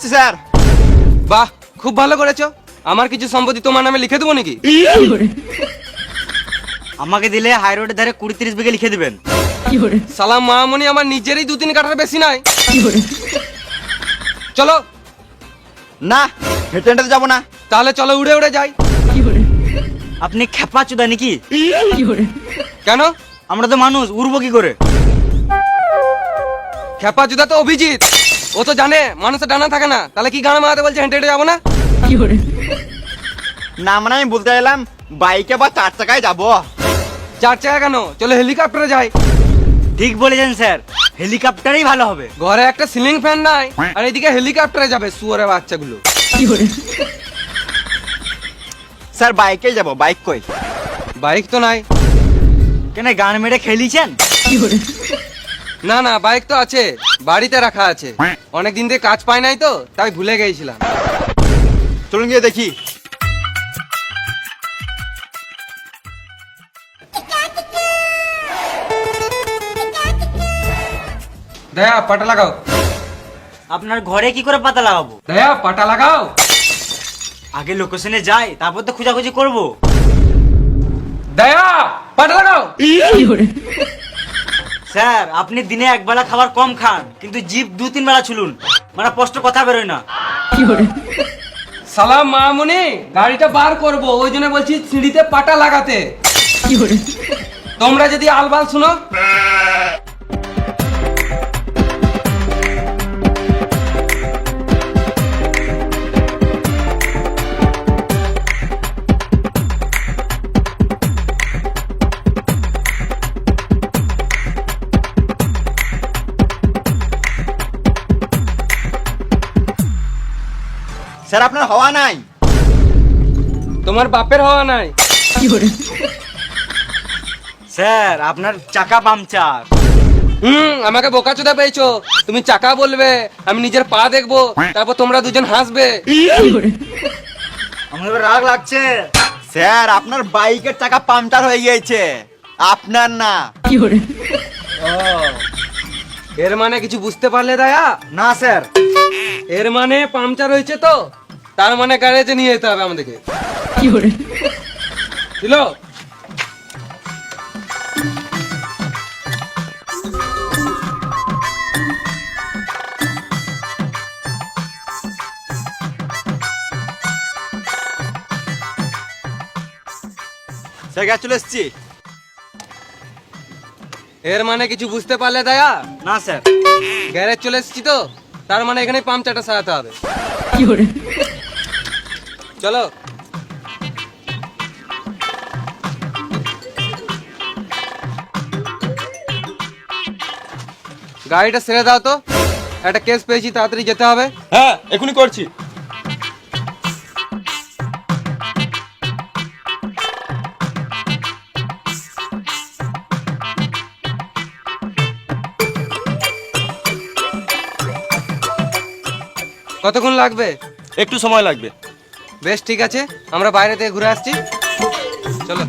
আসছি স্যার। বাহ, খুব ভালো করেছো। আমার কিছু সম্পত্তি তোমার নামে লিখে দেবো নাকি? আমাকে দিলে হাই রোডের ধারে 20-30 বিঘে লিখে দিবেন। সালাম মামনি, আমার নিজেরই 2-3 কাঠার বেশি নাই। চলো। না, হেঁটে হেঁটে যাবো না। তাহলে চলো, উড়ে উড়ে যাই। আপনি খেপা চুদা নাকি? কেন? আমরা তো মানুষ, উড়বো কি করে? খেপা জুদা তো অভিজিৎ, ও তো জানে মানুষের ডানা থাকে না। তাহলে কি গান মারাতে বলছে হেঁটে হেঁটে যাবো না? না মানে আমি বলতে এলাম বাইকে বা 4 চাকায় যাবো। 4 চাকা কেন, চলো হেলিকপ্টারে যাই। ঠিক বলেছেন স্যার, হেলিকপ্টারই ভালো হবে। ঘরে একটা সিলিং ফ্যান নাই, আর এদিকে হেলিকপ্টারে যাবে শুয়োরের বাচ্চাগুলো। স্যার বাইকে যাবো। বাইক কই? বাইক তো নাই। কেন, গান মেরে খেলিছেন? না না, বাইক তো আছে, বাড়িতে রাখা আছে। অনেকদিন থেকে কাজ পাই নাই তো, তাই ভুলে গেছিলাম। চলুন গিয়ে দেখি। দয়া, পাটা লাগাও। আপনার ঘরে কি করে পাতা লাগাবো? দয়া, পাটা লাগাও। আগে লোকেশনে যাই, তারপর তো খোঁজাখুঁজি করবো। দয়া, পাটা লাগাও। স্যার আপনি দিনে একবেলা খাবার কম খান, কিন্তু জিভ 2-3 বেলা ছুলুন, মানে স্পষ্ট কথা বেরোয় না। সালাম মামুনি, গাড়িটা বার করবো, ওই জন্য বলছি সিঁড়িতে পাটা লাগাতে। তোমরা যদি আলবাল শুনো। স্যার আপনার হওয়া নাই। তোমার বাপের হওয়া নাই। স্যার আপনার চাকা পাংচার। আমাকে বোকাচোদা পেয়েছো। তুমি চাকা বলবে, আমি নিজের পা দেখবো, তারপর তোমরা দুজন হাসবে। আমার এবার রাগ লাগছে। স্যার আপনার বাইকের চাকা পাংচার হয়ে গিয়েছে, আপনার না। এর মানে কিছু বুঝতে পারলে দয়া? না স্যার। এর মানে পাংচার হয়েছে তো, তার মানে গ্যারেজে নিয়ে যেতে হবে আমাদেরকে। ছিল স্যার গ্যাস চলে এসছি। এর মানে কিছু বুঝতে পারলে দয়া? না স্যার। গ্যারেজ চলে এসেছি তো, তার মানে এখানে পাংচারটা সারাতে হবে। চলো। গাড়িটা ছেড়ে দাও তো, একটা কেস পেয়েছি, তাড়াতাড়ি যেতে হবে। হ্যাঁ, এখনই করছি। কতক্ষণ লাগবে? একটু সময় লাগবে। বেশ ঠিক আছে, আমরা বাইরে থেকে ঘুরে আসছি। চলো।